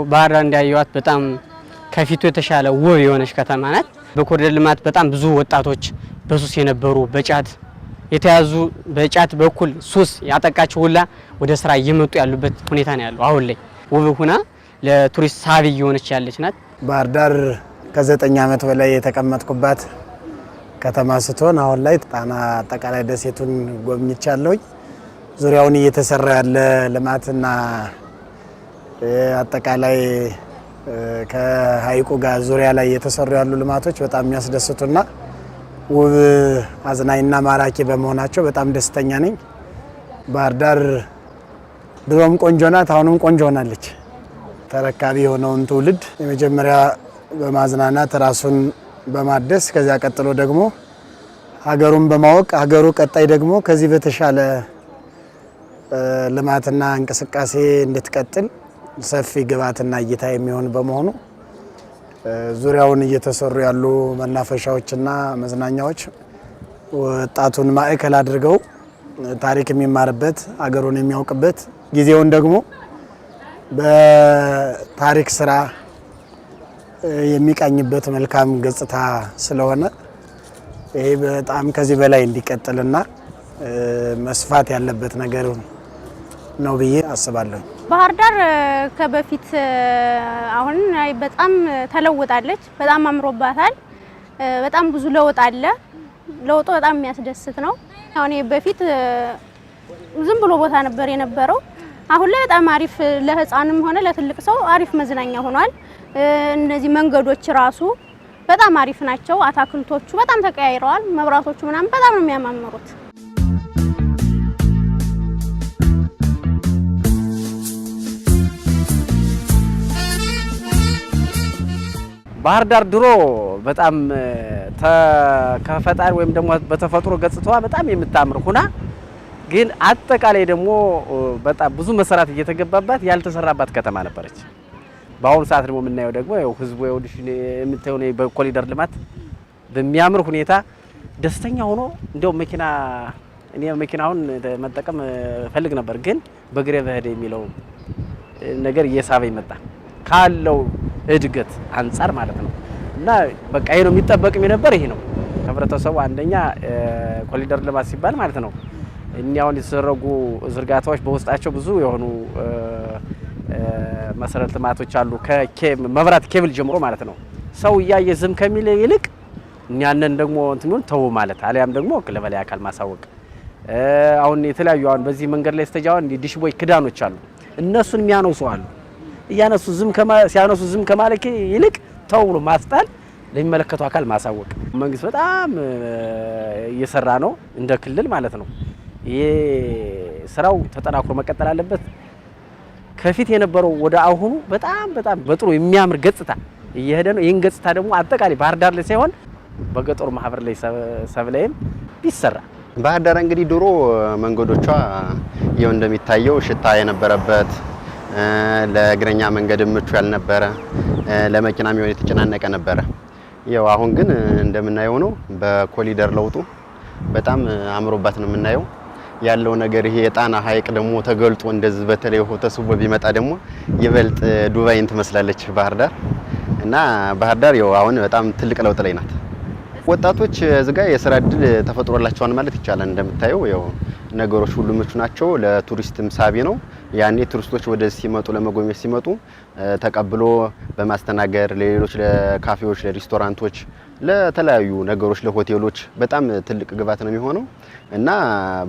ባህር ዳር እንዳያዩት በጣም ከፊቱ የተሻለ ውብ የሆነች ከተማ ናት። በኮሪደር ልማት በጣም ብዙ ወጣቶች በሱስ የነበሩ በጫት የተያዙ በጫት በኩል ሱስ ያጠቃቸው ሁላ ወደ ስራ እየመጡ ያሉበት ሁኔታ ነው ያለው። አሁን ላይ ውብ ሆና ለቱሪስት ሳቢ እየሆነች ያለች ናት። ባህር ዳር ከ9 ዓመት በላይ የተቀመጥኩባት ከተማ ስትሆን አሁን ላይ ጣና አጠቃላይ ደሴቱን ጎብኝቻለሁ። ዙሪያውን እየተሰራ ያለ ልማትና አጠቃላይ ከሀይቁ ጋር ዙሪያ ላይ የተሰሩ ያሉ ልማቶች በጣም የሚያስደስቱና ውብ አዝናኝና ማራኪ በመሆናቸው በጣም ደስተኛ ነኝ። ባህር ዳር ድሮም ቆንጆ ናት፣ አሁንም ቆንጆ ሆናለች። ተረካቢ የሆነውን ትውልድ የመጀመሪያ በማዝናናት ራሱን በማደስ ከዚያ ቀጥሎ ደግሞ ሀገሩን በማወቅ ሀገሩ ቀጣይ ደግሞ ከዚህ በተሻለ ልማትና እንቅስቃሴ እንድትቀጥል ሰፊ ግብዓትና እይታ የሚሆን በመሆኑ ዙሪያውን እየተሰሩ ያሉ መናፈሻዎችና መዝናኛዎች ወጣቱን ማዕከል አድርገው ታሪክ የሚማርበት ሀገሩን የሚያውቅበት ጊዜውን ደግሞ በታሪክ ስራ የሚቃኝበት መልካም ገጽታ ስለሆነ ይሄ በጣም ከዚህ በላይ እንዲቀጥልና መስፋት ያለበት ነገር ነው ብዬ አስባለሁ። ባህር ዳር ከበፊት አሁን በጣም ተለውጣለች። በጣም አምሮባታል። በጣም ብዙ ለውጥ አለ። ለውጡ በጣም የሚያስደስት ነው። አሁን በፊት ዝም ብሎ ቦታ ነበር የነበረው። አሁን ላይ በጣም አሪፍ ለህፃንም ሆነ ለትልቅ ሰው አሪፍ መዝናኛ ሆኗል። እነዚህ መንገዶች ራሱ በጣም አሪፍ ናቸው። አታክልቶቹ በጣም ተቀያይረዋል። መብራቶቹ ምናምን በጣም ነው የሚያማምሩት። ባህር ዳር ድሮ በጣም ከፈጣሪ ወይም ደግሞ በተፈጥሮ ገጽታዋ በጣም የምታምር ሆና ግን አጠቃላይ ደግሞ በጣም ብዙ መሰራት እየተገባባት ያልተሰራባት ከተማ ነበረች። በአሁኑ ሰዓት ደግሞ የምናየው ደግሞ ያው ህዝቡ ይኸውልሽ የምታየው ነው በኮሪደር ልማት በሚያምር ሁኔታ ደስተኛ ሆኖ እንደው መኪናውን መጠቀም ፈልግ ነበር ግን በእግሬ በሄደ የሚለው ነገር እየሳበ ይመጣ ካለው እድገት አንፃር ማለት ነው። እና በቃ ይሄ ነው የሚጠበቅም የነበር ይሄ ነው። ህብረተሰቡ አንደኛ ኮሪደር ልማት ሲባል ማለት ነው እኛውን የተሰረጉ ዝርጋታዎች በውስጣቸው ብዙ የሆኑ መሰረተ ልማቶች አሉ። ከመብራት ኬብል ጀምሮ ማለት ነው። ሰው እያየ ዝም ከሚል ይልቅ እኛንን ደግሞ እንትኑን ተው ማለት አሊያም ደግሞ ለበላይ አካል ማሳወቅ። አሁን የተለያዩ አሁን በዚህ መንገድ ላይ ስተጃውን ዲሽቦይ ክዳኖች አሉ። እነሱን የሚያነሱ አሉ። እያነሱ ሲያነሱ ዝም ከማለክ ይልቅ ተው ብሎ ማስጣል ለሚመለከተው አካል ማሳወቅ። መንግስት በጣም እየሰራ ነው እንደ ክልል ማለት ነው። ይሄ ስራው ተጠናክሮ መቀጠል አለበት። ከፊት የነበረው ወደ አሁኑ በጣም በጥሩ የሚያምር ገጽታ እየሄደ ነው። ይሄን ገጽታ ደግሞ አጠቃላይ ባህር ዳር ላይ ሳይሆን በገጠሩ ማህበር ላይ ሰብላይም ቢሰራ። ባህር ዳር እንግዲህ ድሮ መንገዶቿ ይኸው እንደሚታየው ሽታ የነበረበት ለእግረኛ መንገድ ምቹ ያልነበረ ለመኪናም ይሆን የተጨናነቀ ነበረ። ያው አሁን ግን እንደምናየው ነው በኮሪደር ለውጡ በጣም አምሮባት ነው የምናየው ያለው ነገር። ይሄ የጣና ሐይቅ ደግሞ ተገልጦ እንደዚህ በተለይ ተስቦ ቢመጣ ደግሞ ይበልጥ ዱባይን ትመስላለች ባህር ዳር እና ባህር ዳር ያው አሁን በጣም ትልቅ ለውጥ ላይ ናት። ወጣቶች እዚህ ጋር የስራ እድል ተፈጥሮላቸዋል ማለት ይቻላል። እንደምታየው ያው ነገሮች ሁሉ ምቹ ናቸው። ለቱሪስትም ሳቢ ነው። ያኔ ቱሪስቶች ወደዚህ ሲመጡ ለመጎብኘት ሲመጡ ተቀብሎ በማስተናገር ለሌሎች ለካፌዎች፣ ለሬስቶራንቶች፣ ለተለያዩ ነገሮች ለሆቴሎች በጣም ትልቅ ግብዓት ነው የሚሆነው እና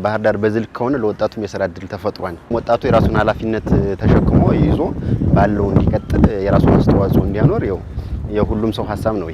ባህር ዳር በዝልክ ከሆነ ለወጣቱም የስራ እድል ተፈጥሯል። ወጣቱ የራሱን ኃላፊነት ተሸክሞ ይዞ ባለው እንዲቀጥል የራሱን አስተዋጽኦ እንዲያኖር የሁሉም ሰው ሀሳብ ነው።